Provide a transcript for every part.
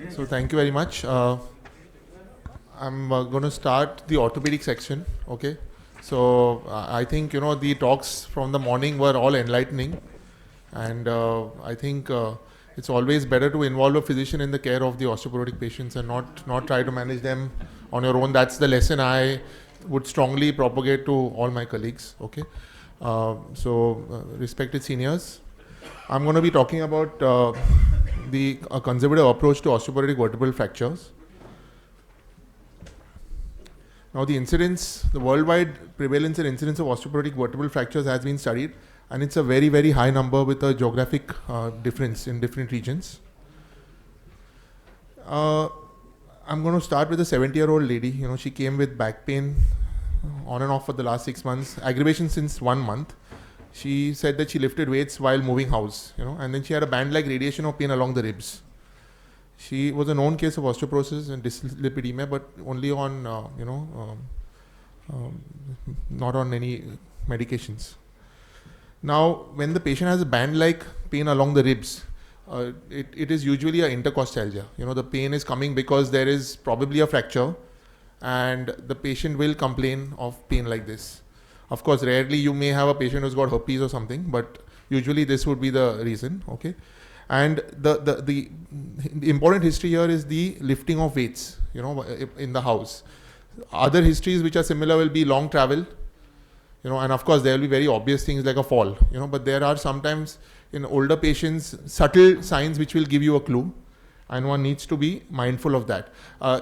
So thank you very much. I'm going to start the orthopedic section. Okay. So I think the talks from the morning were all enlightening, and I think it's always better to involve a physician in the care of the osteoporotic patients and not try to manage them on your own. That's the lesson I would strongly propagate to all my colleagues. Okay. Respected seniors, I'm going to be talking about the conservative approach to osteoporotic vertebral fractures. Now, the worldwide prevalence and incidence of osteoporotic vertebral fractures has been studied, and it's a very, very high number with a geographic difference in different regions. I'm going to start with a 70-year-old lady. She came with back pain on and off for the last 6 months, aggravation since 1 month. She said that she lifted weights while moving house, and then she had a band-like radiation of pain along the ribs. She was a known case of osteoporosis and dyslipidemia, but only on, not on any medications. Now, when the patient has a band-like pain along the ribs, it is usually an intercostalgia. The pain is coming because there is probably a fracture, and the patient will complain of pain like this. Of course, rarely you may have a patient who's got herpes or something, but usually this would be the reason. Okay. And the important history here is the lifting of weights, in the house. Other histories which are similar will be long travel, and of course there will be very obvious things like a fall, but there are sometimes in older patients subtle signs which will give you a clue, and one needs to be mindful of that.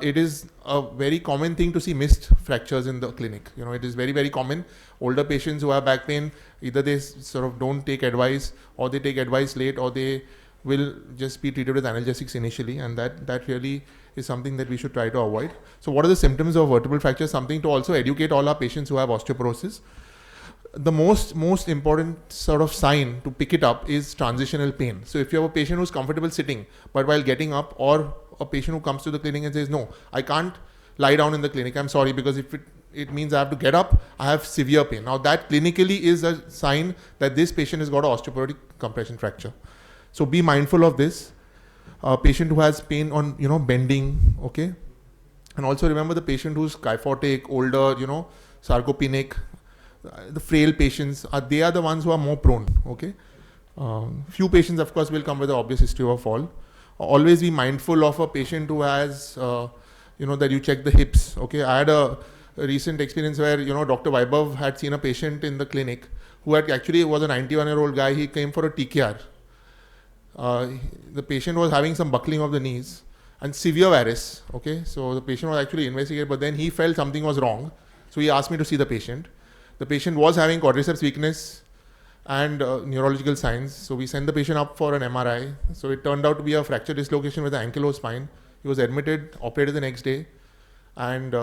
It is a very common thing to see missed fractures in the clinic. It is very, very common. Older patients who have back pain, either they sort of don't take advice, or they take advice late, or they will just be treated with analgesics initially, and that really is something that we should try to avoid. So what are the symptoms of vertebral fracture? Something to also educate all our patients who have osteoporosis. The most important sort of sign to pick it up is transitional pain. So if you have a patient who's comfortable sitting, but while getting up, or a patient who comes to the clinic and says, no, I can't lie down in the clinic, I'm sorry, because if it means I have to get up, I have severe pain. Now that clinically is a sign that this patient has got an osteoporotic compression fracture. So be mindful of this. A patient who has pain on, bending, okay? And also remember the patient who's kyphotic, older, sarcopenic, the frail patients, they are the ones who are more prone, okay? Few patients, of course, will come with an obvious history of a fall. Always be mindful of a patient who has, that you check the hips, okay? I had a recent experience where, Dr. Vaibhav had seen a patient in the clinic who had actually was a 91-year-old guy. He came for a TKR. The patient was having some buckling of the knees and severe varus, okay? So the patient was actually investigated, but then he felt something was wrong. So he asked me to see the patient. The patient was having quadriceps weakness and neurological signs. So we sent the patient up for an MRI. So it turned out to be a fracture dislocation with the ankylosing spine. He was admitted, operated the next day, and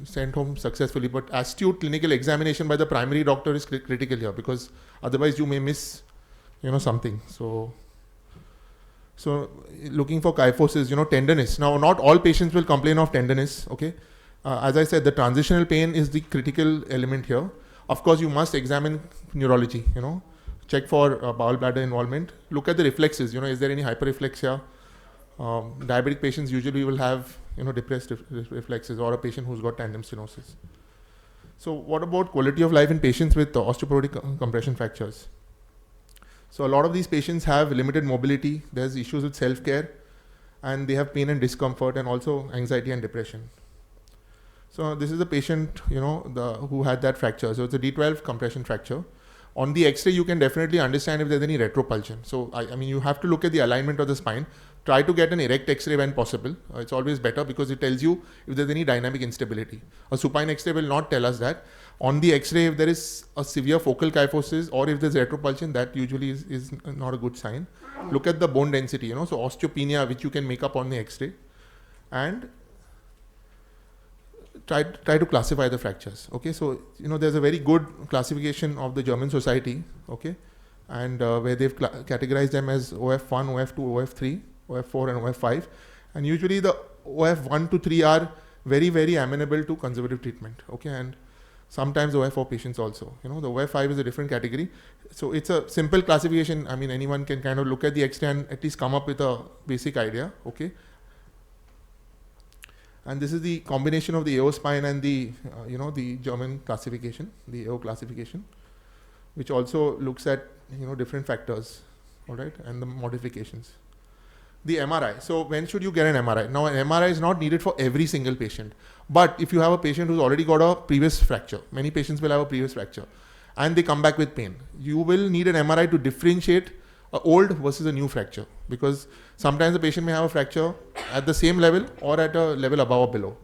sent home successfully. But astute clinical examination by the primary doctor is critical here, because otherwise you may miss, something. So looking for kyphosis, tenderness. Now, not all patients will complain of tenderness, okay? As I said, the transitional pain is the critical element here. Of course, you must examine neurology, check for bowel bladder involvement. Look at the reflexes, is there any hyperreflexia? Diabetic patients usually will have, depressed reflexes, or a patient who's got tandem stenosis. So what about quality of life in patients with osteoporotic compression fractures? So a lot of these patients have limited mobility. There's issues with self-care, and they have pain and discomfort, and also anxiety and depression. So this is a patient, who had that fracture. So it's a D12 compression fracture. On the X-ray, you can definitely understand if there's any retropulsion. So I mean, you have to look at the alignment of the spine. Try to get an erect X-ray when possible. It's always better because it tells you if there's any dynamic instability. A supine X-ray will not tell us that. On the X-ray, if there is a severe focal kyphosis or if there's retropulsion, that usually is not a good sign. Look at the bone density, so osteopenia, which you can make up on the X-ray, and try to classify the fractures. Okay, so there's a very good classification of the German society, okay, and where they've categorized them as OF1, OF2, OF3, OF4, and OF5, and usually the OF1 to 3 are very, very amenable to conservative treatment, okay, and sometimes OF4 patients also. The OF5 is a different category. So it's a simple classification. I mean, anyone can kind of look at the X-ray and at least come up with a basic idea, okay. And this is the combination of the AO spine and the, the German classification, the AO classification, which also looks at, different factors, all right, and the modifications. The MRI. So when should you get an MRI? Now, an MRI is not needed for every single patient. But if you have a patient who's already got a previous fracture, many patients will have a previous fracture, and they come back with pain, you will need an MRI to differentiate an old versus a new fracture, because sometimes the patient may have a fracture at the same level or at a level above or below.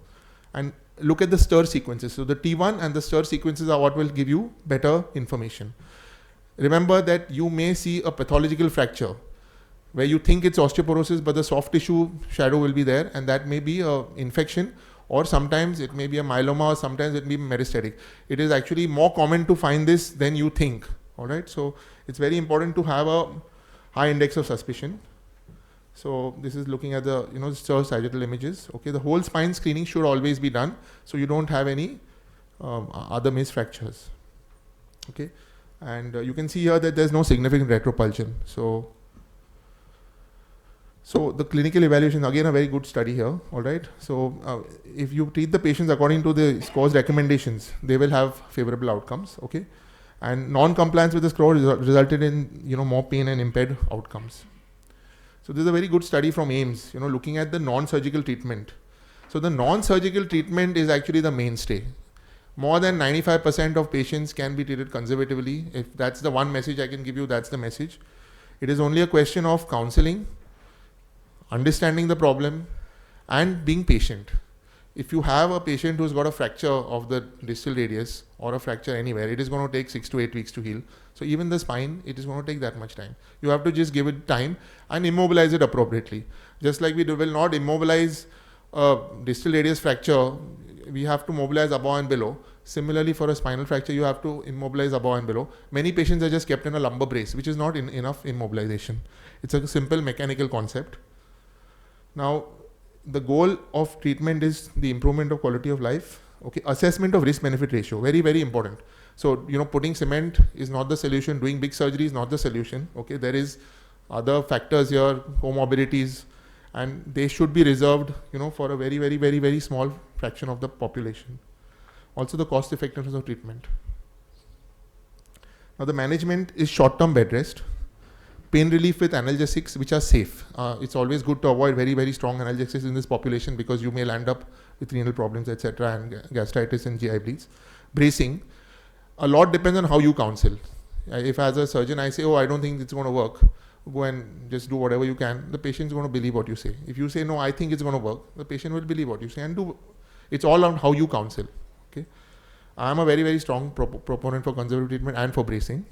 And look at the stir sequences. So the T1 and the stir sequences are what will give you better information. Remember that you may see a pathological fracture where you think it's osteoporosis, but the soft tissue shadow will be there, and that may be an infection, or sometimes it may be a myeloma, or sometimes it may be metastatic. It is actually more common to find this than you think. All right, so it's very important to have a high index of suspicion. So this is looking at the stir sagittal images. Okay, the whole spine screening should always be done, so you don't have any other missed fractures. Okay, and you can see here that there's no significant retropulsion. So the clinical evaluation, again a very good study here, all right. So if you treat the patients according to the score's recommendations, they will have favorable outcomes, okay. And non-compliance with the score resulted in more pain and impaired outcomes. So this is a very good study from AIMS, looking at the non-surgical treatment. So the non-surgical treatment is actually the mainstay. More than 95% of patients can be treated conservatively. If that's the one message I can give you, that's the message. It is only a question of counseling, understanding the problem, and being patient. If you have a patient who's got a fracture of the distal radius or a fracture anywhere, it is going to take 6 to 8 weeks to heal. So even the spine, it is going to take that much time. You have to just give it time and immobilize it appropriately. Just like we will not immobilize a distal radius fracture, we have to mobilize above and below. Similarly, for a spinal fracture, you have to immobilize above and below. Many patients are just kept in a lumbar brace, which is not enough immobilization. It's a simple mechanical concept. Now, the goal of treatment is the improvement of quality of life. Okay, assessment of risk-benefit ratio, very, very important. So, putting cement is not the solution. Doing big surgery is not the solution. Okay, there is other factors here, comorbidities, and they should be reserved, for a very, very, very, very small fraction of the population. Also, the cost effectiveness of treatment. Now, the management is short-term bed rest. Pain relief with analgesics which are safe. It's always good to avoid very, very strong analgesics in this population, because you may land up with renal problems, etc., and gastritis and GI bleeds. Bracing. A lot depends on how you counsel. If as a surgeon I say, I don't think it's going to work, go and just do whatever you can, the patient is going to believe what you say. If you say, no, I think it's going to work, the patient will believe what you say and do. It's all on how you counsel. Okay, I'm a very, very strong proponent for conservative treatment and for bracing.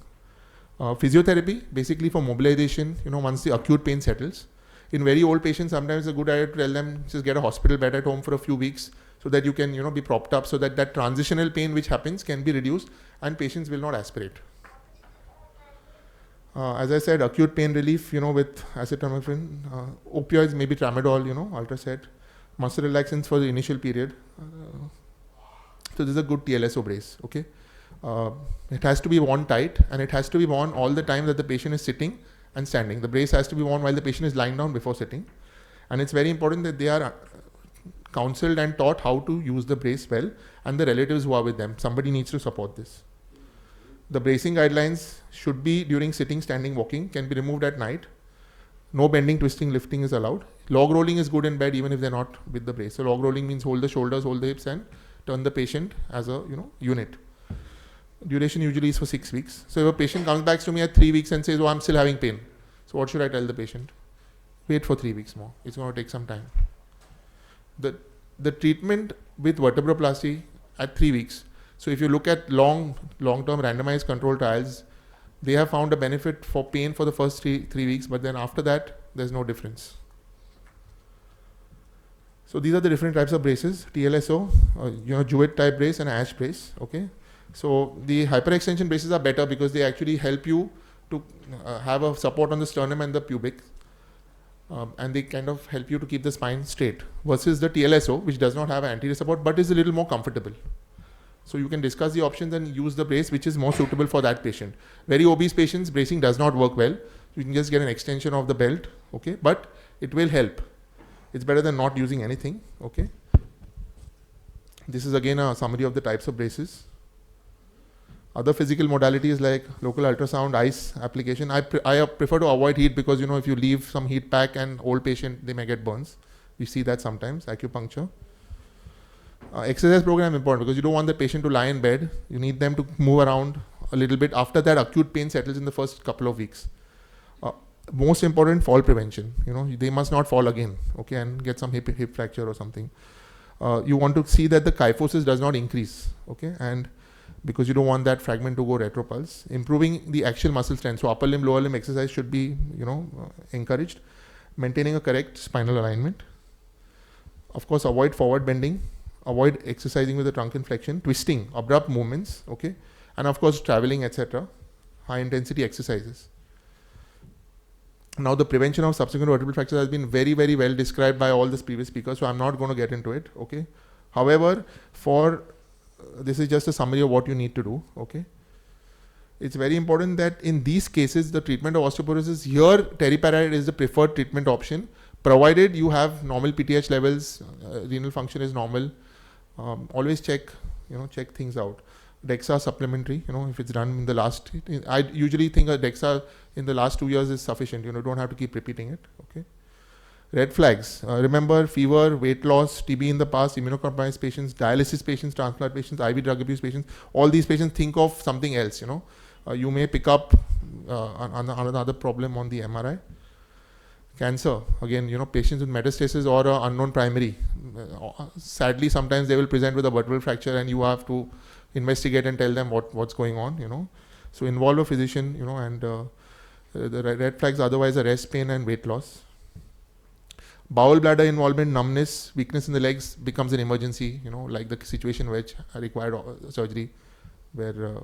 Physiotherapy, basically for mobilization, once the acute pain settles. In very old patients, sometimes it's a good idea to tell them, just get a hospital bed at home for a few weeks, so that you can, be propped up, so that transitional pain which happens can be reduced and patients will not aspirate. As I said, acute pain relief, with acetaminophen, opioids, maybe tramadol, Ultracet, muscle relaxants for the initial period. So this is a good TLSO brace, okay. It has to be worn tight, and it has to be worn all the time that the patient is sitting and standing. The brace has to be worn while the patient is lying down before sitting. And it's very important that they are counseled and taught how to use the brace well, and the relatives who are with them. Somebody needs to support this. The bracing guidelines should be during sitting, standing, walking, can be removed at night. No bending, twisting, lifting is allowed. Log rolling is good in bed even if they're not with the brace. So log rolling means hold the shoulders, hold the hips, and turn the patient as a unit. Duration usually is for 6 weeks. So if a patient comes back to me at 3 weeks and says, I'm still having pain, so what should I tell the patient? Wait for 3 weeks more. It's going to take some time. The treatment with vertebroplasty at 3 weeks. So if you look at long-term randomized control trials, they have found a benefit for pain for the first three weeks, but then after that, there's no difference. So these are the different types of braces: TLSO, Jewett type brace, and Ash brace. Okay. So the hyperextension braces are better because they actually help you to have a support on the sternum and the pubic, and they kind of help you to keep the spine straight, versus the TLSO, which does not have an anterior support but is a little more comfortable. So you can discuss the options and use the brace which is more suitable for that patient. Very obese patients, bracing does not work well. You can just get an extension of the belt, okay, but it will help. It's better than not using anything, okay. This is again a summary of the types of braces. Other physical modalities like local ultrasound, ice application. I prefer to avoid heat because, you know, if you leave some heat pack and old patient, they may get burns. We see that sometimes. Acupuncture. Exercise program important because you don't want the patient to lie in bed. You need them to move around a little bit. After that, acute pain settles in the first couple of weeks. Most important, fall prevention. You know, they must not fall again, okay, and get some hip fracture or something. You want to see that the kyphosis does not increase, okay, and because you don't want that fragment to go retropulse. Improving the axial muscle strength. So upper limb, lower limb exercise should be, you know, encouraged. Maintaining a correct spinal alignment. Of course, avoid forward bending. Avoid exercising with a trunk flexion, twisting, abrupt movements, okay, and of course traveling, etc. High intensity exercises. Now the prevention of subsequent vertebral fractures has been very, very well described by all the previous speakers, so I'm not going to get into it, okay. However, this is just a summary of what you need to do, okay. It's very important that in these cases, the treatment of osteoporosis, here teriparatide is the preferred treatment option, provided you have normal PTH levels, renal function is normal. Always check things out. DEXA supplementary, you know, if it's done in the last, I usually think a DEXA in the last 2 years is sufficient. You know, don't have to keep repeating it, okay. Red flags, remember fever, weight loss, TB in the past, immunocompromised patients, dialysis patients, transplant patients, IV drug abuse patients, all these patients think of something else, you know. You may pick up another problem on the MRI. Cancer, again, you know, patients with metastasis or unknown primary. Sadly, sometimes they will present with a vertebral fracture and you have to investigate and tell them what's going on, you know. So involve a physician, you know, and the red flags otherwise are rest pain and weight loss. Bowel bladder involvement, numbness, weakness in the legs becomes an emergency, you know, like the situation which required surgery where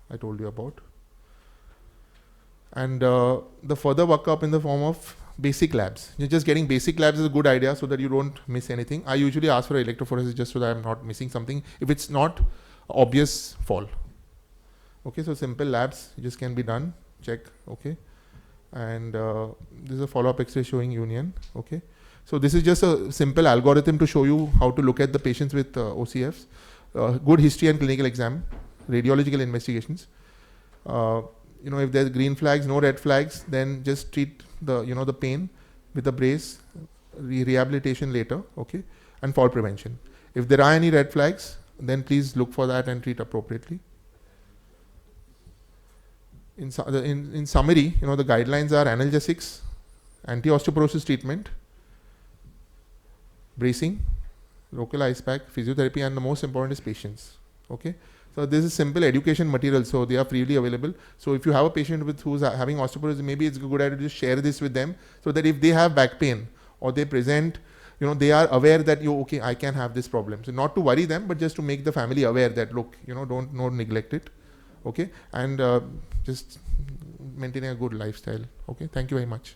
I told you about. And the further workup in the form of basic labs. You're just getting basic labs is a good idea so that you don't miss anything. I usually ask for electrophoresis just so that I'm not missing something. If it's not obvious fall. Okay, so simple labs just can be done. Check, okay. And this is a follow-up X-ray showing union, okay. So this is just a simple algorithm to show you how to look at the patients with OCFs. Good history and clinical exam, radiological investigations. You know, if there's green flags, no red flags, then just treat the pain with a brace, rehabilitation later, okay, and fall prevention. If there are any red flags, then please look for that and treat appropriately. In summary, you know, the guidelines are analgesics, anti-osteoporosis treatment, bracing, local ice pack, physiotherapy, and the most important is patience, okay. So this is simple education material, so they are freely available. So if you have a patient who's having osteoporosis, maybe it's a good idea to just share this with them so that if they have back pain or they present, you know, they are aware that okay, I can have this problem. So not to worry them, but just to make the family aware that, look, you know, don't neglect it, okay, and just maintaining a good lifestyle, okay. Thank you very much.